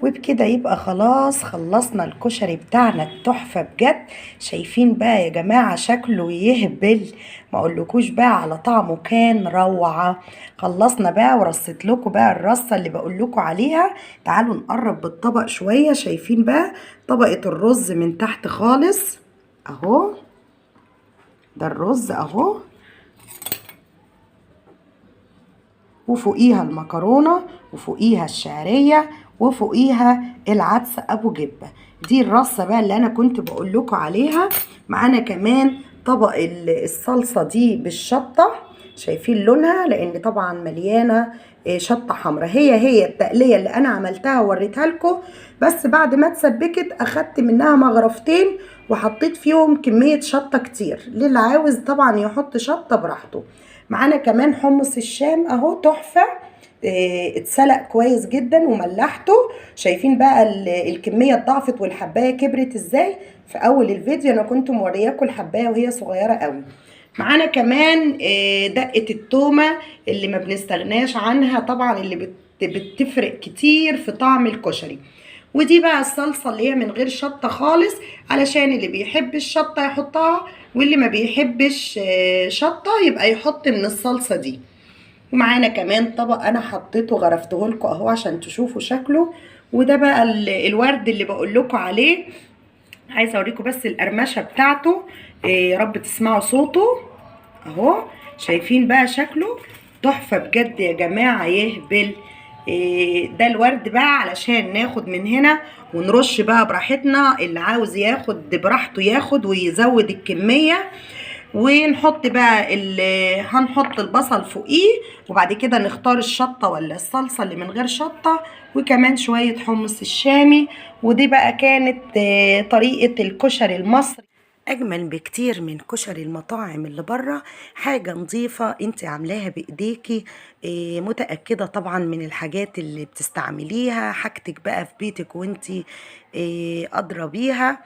وبكده يبقى خلاص خلصنا الكشري بتاعنا التحفة بجد. شايفين بقى يا جماعة شكله يهبل، ما اقولكوش بقى على طعمه كان روعة. خلصنا بقى ورصيت لكم بقى الرصة اللي بقولكوا عليها. تعالوا نقرب بالطبق شوية. شايفين بقى طبقة الرز من تحت خالص اهو، ده الرز اهو، وفوقيها المكرونة، وفوقيها الشعرية، وفوقيها العدس ابو جبة. دي الرصة بقى اللي انا كنت بقول لكم عليها. معانا كمان طبق الصلصة دي بالشطة. شايفين لونها لان طبعا مليانة شطة حمراء. هي التقلية اللي انا عملتها ووريتها لكم، بس بعد ما اتسبكت اخدت منها مغرفتين وحطيت فيهم كمية شطة كتير. للي عاوز طبعا يحط شطة براحته. معانا كمان حمص الشام اهو تحفة، اتسلق كويس جدا وملحته. شايفين بقى الكمية اتضاعفت والحباية كبرت ازاي. في اول الفيديو انا كنت مورياكم الحباية وهي صغيرة قوي. معانا كمان دقة التومة اللي ما بنستغناش عنها طبعا، اللي بتفرق كتير في طعم الكشري. ودي بقى الصلصة اللي هي من غير شطة خالص، علشان اللي بيحب الشطة يحطها، واللي ما بيحبش شطة يبقى يحط من الصلصة دي. ومعانا كمان طبق انا حطيته غرفته لكم اهو عشان تشوفوا شكله. وده بقى الورد اللي بقول لكم عليه. عايزه اوريكم بس القرمشه بتاعته، يا رب تسمعوا صوته اهو. شايفين بقى شكله تحفه بجد يا جماعه يهبل. ده الورد بقى علشان ناخد من هنا ونرش بقى براحتنا. اللي عاوز ياخد براحته ياخد ويزود الكميه. ونحط بقى هنحط البصل فوقيه، وبعد كده نختار الشطة ولا الصلصة اللي من غير شطة، وكمان شوية حمص الشامي. ودي بقى كانت طريقة الكشري المصري، اجمل بكتير من كشري المطاعم اللي بره. حاجه نظيفه انت عاملاها بايديكي، متاكده طبعا من الحاجات اللي بتستعمليها. حاجتك بقى في بيتك وانت ادرى بيها،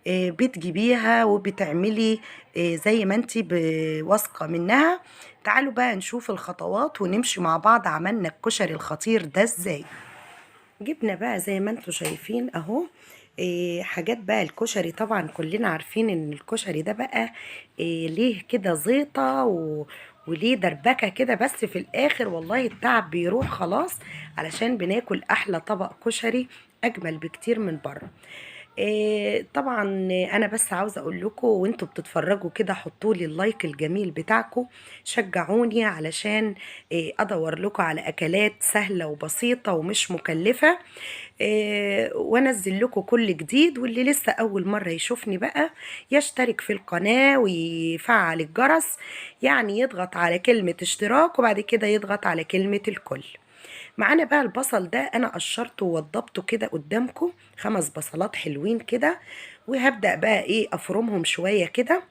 بتجيبيها وبتعملي زي ما انت واثقه منها. تعالوا بقى نشوف الخطوات ونمشي مع بعض عملنا الكشري الخطير ده ازاي. جبنا بقى زي ما انتوا شايفين اهو حاجات بقى الكشري. طبعا كلنا عارفين ان الكشري ده بقى ليه كده زيطة وليه دربكة كده، بس في الاخر والله التعب بيروح خلاص، علشان بناكل احلى طبق كشري اجمل بكتير من بره. طبعا انا بس عاوزه اقول لكم وانتوا بتتفرجوا كده حطوا لي اللايك الجميل بتاعكم، شجعوني علشان ادور لكم على اكلات سهله وبسيطه ومش مكلفه، وانزل لكم كل جديد. واللي لسه اول مره يشوفني بقى يشترك في القناه ويفعل الجرس، يعني يضغط على كلمه اشتراك وبعد كده يضغط على كلمه الكل. معانا بقى البصل ده انا قشرته ووضبته كده قدامكم 5 بصلات حلوين كده، وهبدأ بقى ايه افرمهم شوية كده.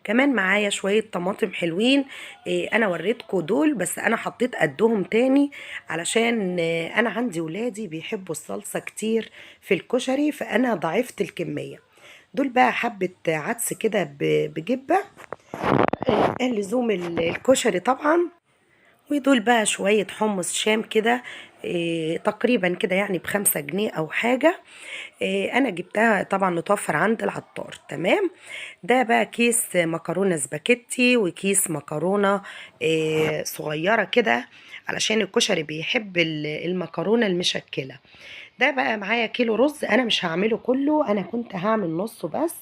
كمان معايا شوية طماطم حلوين، إيه انا وريتكم دول بس انا حطيت قدهم تاني علشان انا عندي ولادي بيحبوا الصلصة كتير في الكشري، فانا ضعفت الكمية. دول بقى حبة عدس كده بجبة، لزوم الكشري طبعا. ودول بقى شوية حمص شام كده، تقريبا كده يعني ب5 جنيه او حاجة. انا جبتها طبعا متوفر عند العطار تمام. ده بقى كيس مكرونة سباكيتي وكيس مكرونة صغيرة كده، علشان الكشري بيحب المكرونة المشكلة. ده بقى معايا كيلو رز، انا مش هعمله كله، انا كنت هعمل نصه بس.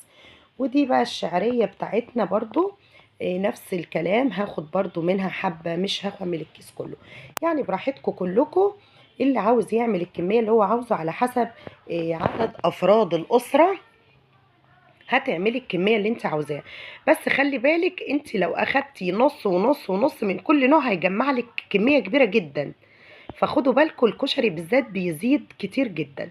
ودي بقى الشعرية بتاعتنا برضو نفس الكلام، هاخد برضو منها حبة، مش هعمل الكيس كله. يعني براحتكم كلكم، اللي عاوز يعمل الكمية اللي هو عاوزه على حسب عدد أفراد الأسرة هتعملي الكمية اللي انت عاوزاها. بس خلي بالك انت لو اخدتي نص ونص ونص من كل نوع هيجمع لك كمية كبيرة جدا، فخدوا بالكم الكشري بالذات بيزيد كتير جدا.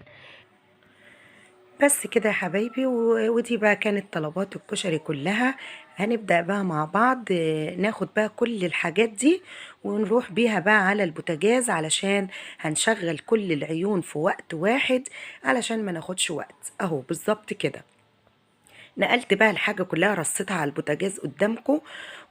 بس كده يا حبايبي، ودي بقى كانت طلبات الكشري كلها. هنبدأ بقى مع بعض ناخد بقى كل الحاجات دي ونروح بيها بقى على البوتاجاز، علشان هنشغل كل العيون في وقت واحد علشان ما ناخدش وقت اهو بالظبط كده. نقلت بقى الحاجة كلها، رصيتها على البوتاجاز قدامكم،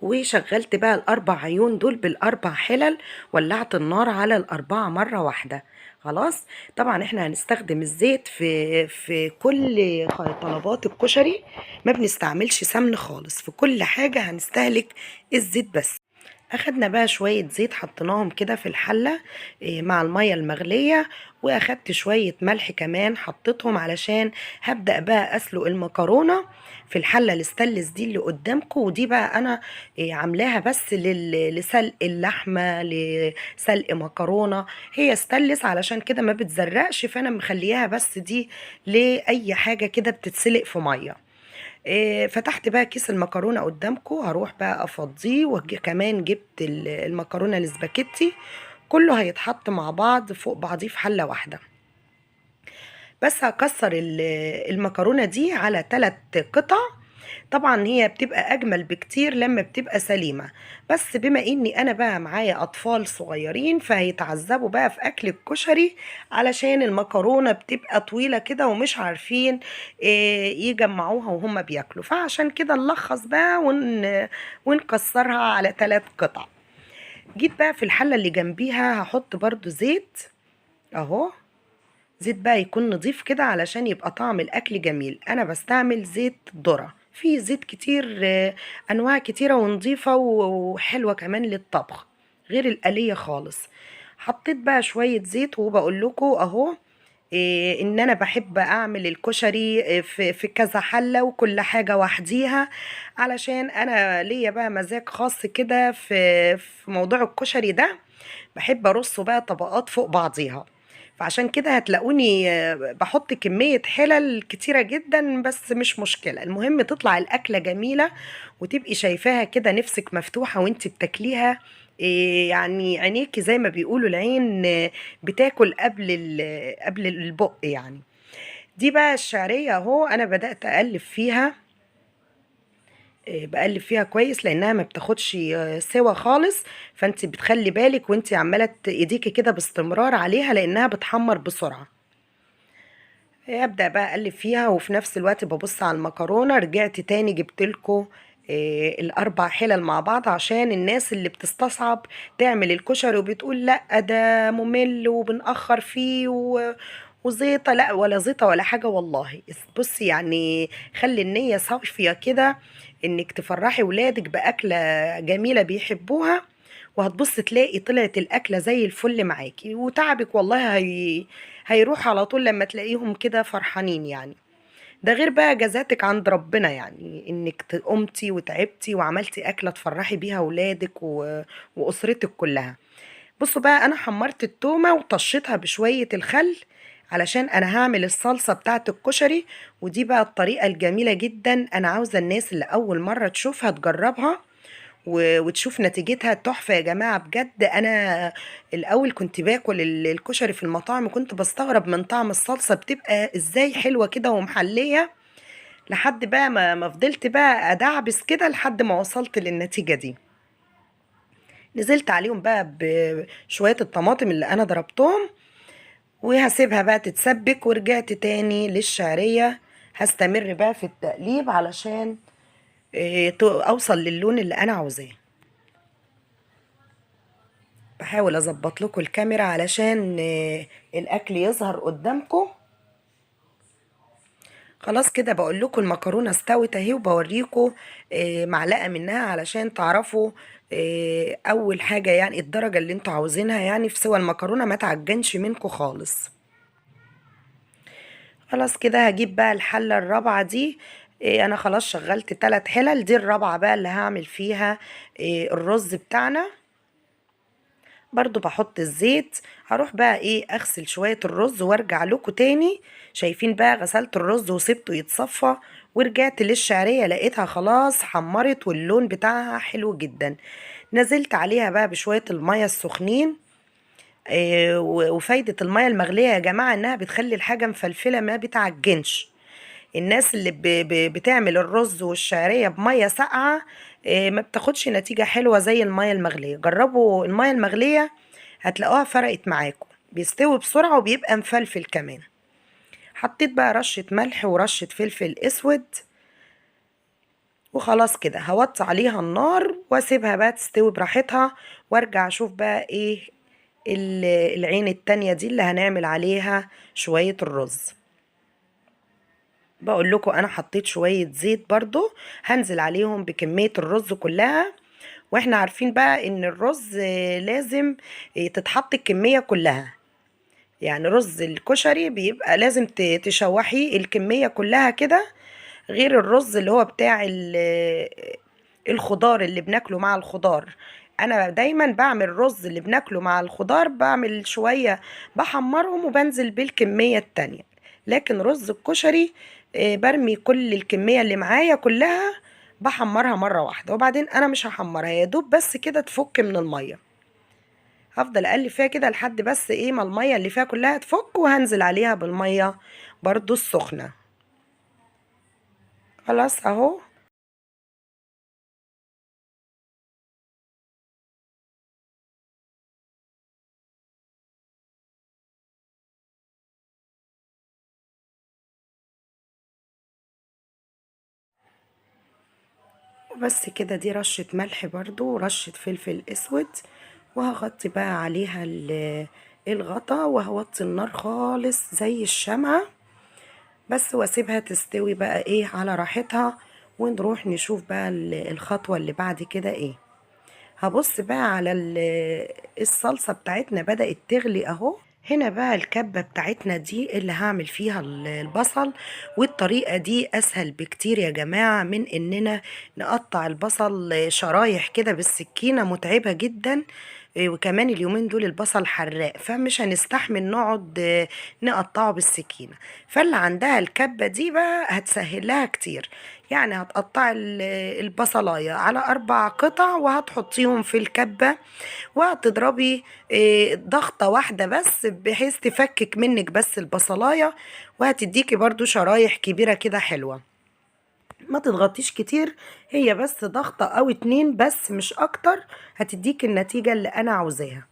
وشغلت بقى الاربع عيون دول بالاربع حلل، ولعت النار على الاربعة مرة واحدة. خلاص. طبعا احنا هنستخدم الزيت في كل طلبات الكشري، ما بنستعملش سمن خالص، في كل حاجة هنستهلك الزيت بس. اخدنا بقى شوية زيت حطيناهم كده في الحلة مع المية المغلية، واخدت شوية ملح كمان حطيتهم علشان هبدأ بقى اسلق المكرونة في الحلة الاستانلس دي اللي قدامكم. ودي بقى انا عاملاها بس لسلق اللحمة، لسلق مكرونة. هي استانلس علشان كده ما بتزرقش، فانا مخليها بس دي لأي حاجة كده بتتسلق في مية. فتحت بقى كيس المكرونه قدامكم، هروح بقى افضيه، وكمان جبت المكرونه الاسباجيتي، كله هيتحط مع بعض فوق بعضيه في حله واحده. بس هكسر المكرونه دي على 3 قطع. طبعا هي بتبقى اجمل بكتير لما بتبقى سليمه، بس بما اني انا بقى معايا اطفال صغيرين فهيتعذبوا بقى في اكل الكشري، علشان المكرونه بتبقى طويله كده ومش عارفين يجمعوها وهم بياكلوا، فعشان كده نلخص بقى ونكسرها على 3 قطع. جيت بقى في الحله اللي جنبيها هحط برضو زيت اهو. زيت بقى يكون نضيف كده علشان يبقى طعم الاكل جميل. انا بستعمل زيت ذرة، في زيت كتير انواع كتيرة ونضيفة وحلوة كمان للطبخ، غير الآلية خالص. حطيت بقى شوية زيت، وبقول لكم اهو ان انا بحب اعمل الكشري في كذا حلة وكل حاجة وحديها، علشان انا ليا بقى مزاج خاص كده في موضوع الكشري ده. بحب ارصه بقى طبقات فوق بعضيها، فعشان كده هتلاقوني بحط كمية حلل كتيرة جدا، بس مش مشكلة، المهم تطلع الأكلة جميلة وتبقي شايفاها كده نفسك مفتوحة وانت بتاكليها. يعني عينيكي زي ما بيقولوا العين بتاكل قبل البق يعني. دي بقى الشعرية اهو، انا بدأت اقلب فيها، بقلب فيها كويس لانها ما بتاخدش سوا خالص، فانت بتخلي بالك وانت عماله ايديكي كده باستمرار عليها لانها بتحمر بسرعه. ابدا بقى اقلب فيها وفي نفس الوقت ببص على المكرونه. رجعت تاني جبت لكم الاربع حلل مع بعض، عشان الناس اللي بتستصعب تعمل الكشري وبتقول لا ده ممل وبنأخر فيه وزيطة. لا ولا زيطة ولا حاجة والله. بصي يعني خلي النية صافية كده، انك تفرحي ولادك بأكلة جميلة بيحبوها، وهتبص تلاقي طلعت الأكلة زي الفل معاكي، وتعبك والله هيروح على طول لما تلاقيهم كده فرحانين يعني. ده غير بقى جزاتك عند ربنا، يعني انك قمتي وتعبتي وعملتي أكلة تفرحي بيها ولادك وأسرتك كلها. بصوا بقى، انا حمرت التومة وطشيتها بشوية الخل علشان انا هعمل الصلصة بتاعة الكشري. ودي بقى الطريقة الجميلة جدا، انا عاوزة الناس اللي اول مرة تشوفها تجربها وتشوف نتيجتها تحفة يا جماعة بجد. انا الاول كنت باكل الكشري في المطاعم، كنت بستغرب من طعم الصلصة بتبقى ازاي حلوة كده ومحلية، لحد بقى ما فضلت بقى ادعبس كده لحد ما وصلت للنتيجة دي. نزلت عليهم بقى بشوية الطماطم اللي انا ضربتهم، وهسيبها بقى تتسبك، ورجعت تاني للشعرية. هستمر بقى في التقليب علشان اوصل للون اللي انا عاوزاه. بحاول اظبط لكم الكاميرا علشان الاكل يظهر قدامكم. خلاص كده بقول لكم المكرونه استوت اهي، وبوريكم معلقه منها علشان تعرفوا اول حاجه يعني الدرجه اللي انتوا عاوزينها يعني في سوى المكرونه ما تعجنش منكم خالص. خلاص كده هجيب بقى الحلة الرابعة دي. انا خلاص شغلت 3 حلل، دي الرابعة بقى اللي هعمل فيها الرز بتاعنا. برضو بحط الزيت، هروح بقى اغسل شوية الرز وارجع لكم تاني. شايفين بقى غسلت الرز وسبته يتصفى، ورجعت للشعرية لقيتها خلاص حمرت واللون بتاعها حلو جدا. نزلت عليها بقى بشوية المية السخنين. وفايدة المية المغلية يا جماعة انها بتخلي الحاجة مفلفلة ما بتعجنش. الناس اللي بتعمل الرز والشعرية بمية ساقعة ما بتاخدش نتيجة حلوة زي المية المغلية. جربوا المية المغلية هتلاقوها فرقت معاكم، بيستوي بسرعة وبيبقى مفلفل كمان. حطيت بقى رشة ملح ورشة فلفل اسود وخلاص كده هوطي عليها النار واسيبها بقى تستوي براحتها، وارجع اشوف بقى ايه العين التانية دي اللي هنعمل عليها شوية الرز. بقول لكم انا حطيت شوية زيت برضو هنزل عليهم بكمية الرز كلها. واحنا عارفين بقى ان الرز لازم تتحط الكمية كلها، يعني رز الكشري بيبقى لازم تشوحي الكمية كلها كده، غير الرز اللي هو بتاع الخضار اللي بناكله مع الخضار. انا دايما بعمل الرز اللي بناكله مع الخضار بعمل شوية بحمرهم وبنزل بالكمية التانية، لكن رز الكشري برمي كل الكمية اللي معايا كلها بحمرها مرة واحدة، وبعدين انا مش هحمرها يا دوب بس كده تفك من المية. هفضل اقلب فيها كده لحد بس ايه ما المية اللي فيها كلها تفك، وهنزل عليها بالمية برضو السخنة. خلاص اهو. بس كده دي رشة ملح برضو ورشة فلفل اسود، وهغطي بقى عليها الغطا، وهوطي النار خالص زي الشمعة بس، واسيبها تستوي بقى ايه على راحتها. ونروح نشوف بقى الخطوة اللي بعد كده ايه. هبص بقى على الصلصة بتاعتنا بدأت تغلي اهو. هنا بقى الكبة بتاعتنا دي اللي هعمل فيها البصل، والطريقة دي اسهل بكتير يا جماعة من اننا نقطع البصل شرايح كده بالسكينة، متعبة جدا. وكمان اليومين دول البصل حراق، فمش هنستحمل نقعد نقطعه بالسكينة. فاللي عندها الكبة دي بقى هتسهل لها كتير. يعني هتقطع البصلاية على 4 قطع وهتحطيهم في الكبة، وهتضربي ضغطة واحدة بس بحيث تفكك منك بس البصلاية، وهتديكي برضو شرايح كبيرة كده حلوة. ما تضغطيش كتير، هي بس ضغطة او 2 بس مش اكتر، هتديك النتيجة اللي انا عاوزاها.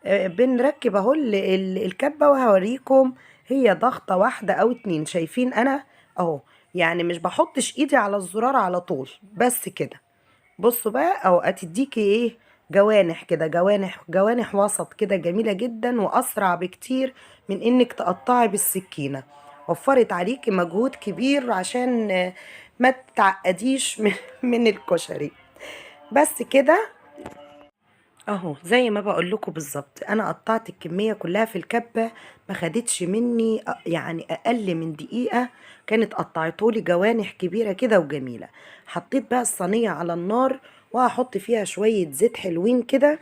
بنركب اهو الكبة وهوريكم. هي ضغطة واحدة او 2، شايفين انا اهو، يعني مش بحطش ايدي على الزرار على طول بس كده. بصوا بقى او هتديكي ايه جوانح كده، جوانح وسط كده جميلة جدا واسرع بكتير من انك تقطعي بالسكينة. وفرت عليكي مجهود كبير عشان ما تتعقديش من الكشري. بس كده اهو زي ما بقول لكم بالظبط، انا قطعت الكميه كلها في الكبه، ما خدتش مني يعني اقل من دقيقه، كانت قطعتولي جوانح كبيره كده وجميله. حطيت بقى الصينيه على النار، وهحط فيها شويه زيت حلوين كده.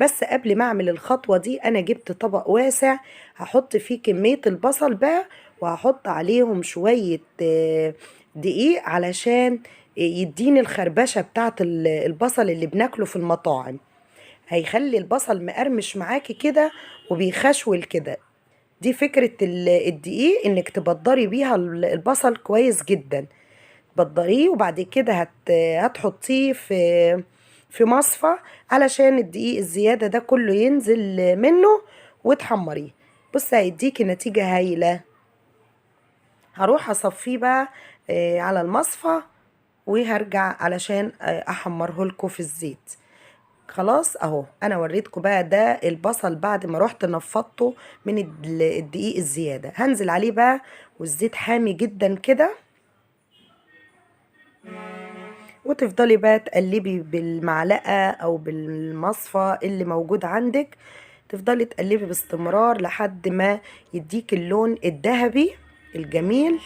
بس قبل ما اعمل الخطوه دي انا جبت طبق واسع هحط فيه كميه البصل بقى، وهحط عليهم شويه دقيق علشان يديني الخربشه بتاعت البصل اللي بناكله في المطاعم. هيخلي البصل مقرمش معاكي كده وبيخشول كده. دي فكرة الدقيق، انك تبدري بيها البصل كويس جدا. تبدريه وبعد كده هتحطيه في مصفى علشان الدقيق الزيادة ده كله ينزل منه، وتحمريه. بص هيديكي نتيجة هايلة. هروح اصفيه بقى على المصفى، وهرجع علشان احمره لكم في الزيت. خلاص اهو انا وريتكم بقى ده البصل بعد ما رحت نفضته من الدقيق الزياده. هنزل عليه بقى والزيت حامي جدا كده، وتفضلي بقى تقلبي بالمعلقه او بالمصفى اللي موجود عندك. تفضلي تقلبي باستمرار لحد ما يديك اللون الذهبي الجميل.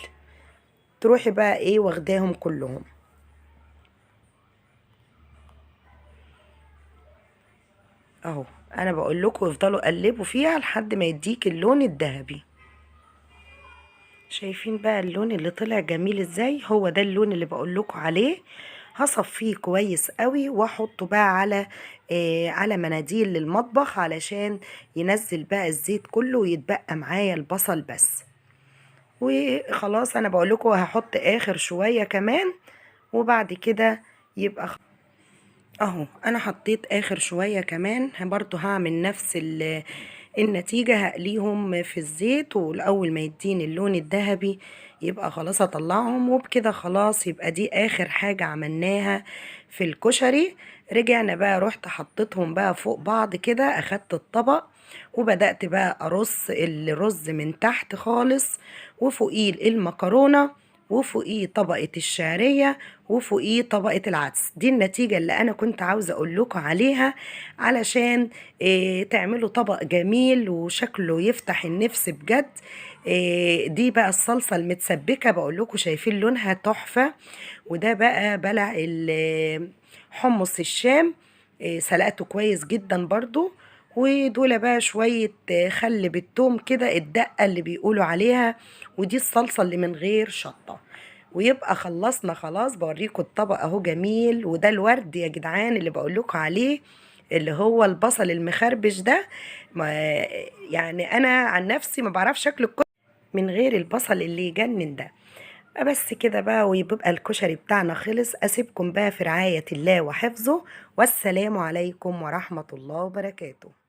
تروحي بقى ايه واخداهم كلهم اهو. انا بقول لكم افضلوا قلبوا فيها لحد ما يديك اللون الذهبي. شايفين بقى اللون اللي طلع جميل ازاي؟ هو ده اللون اللي بقول لكم عليه. هصفيه كويس قوي واحطه بقى على مناديل للمطبخ علشان ينزل بقى الزيت كله ويتبقى معايا البصل بس. وخلاص انا بقول لكم هحط اخر شوية كمان، وبعد كده يبقى اهو انا حطيت اخر شوية كمان. برضو هعمل نفس النتيجة هقليهم في الزيت، والأول ما يديني اللون الذهبي يبقى خلاص اطلعهم، وبكده خلاص يبقى دي اخر حاجة عملناها في الكشري. رجعنا بقى رحت حطيتهم بقى فوق بعض كده، اخدت الطبق وبدأت بقى ارص الرز من تحت خالص، وفوقيه المكرونة، وفوقيه طبقة الشعرية، وفوقيه طبقة العدس. دي النتيجة اللي أنا كنت عاوزة أقول لكم عليها، علشان تعملوا طبق جميل وشكله يفتح النفس بجد. دي بقى الصلصة المتسبكة، بقول لكم شايفين لونها تحفة. وده بقى بلع حمص الشام، سلقته كويس جدا برضو. ودول بقى شوية خل بالثوم كده، الدقة اللي بيقولوا عليها. ودي الصلصة اللي من غير شطة. ويبقى خلصنا خلاص، بوريكم الطبق اهو جميل. وده الورد يا جدعان اللي بقولكوا عليه، اللي هو البصل المخربش ده. ما يعني انا عن نفسي ما بعرفش شكل الكشري من غير البصل اللي يجنن ده. بس كده بقى، ويبقى الكشري بتاعنا خلص. اسيبكم بقى في رعاية الله وحفظه، والسلام عليكم ورحمة الله وبركاته.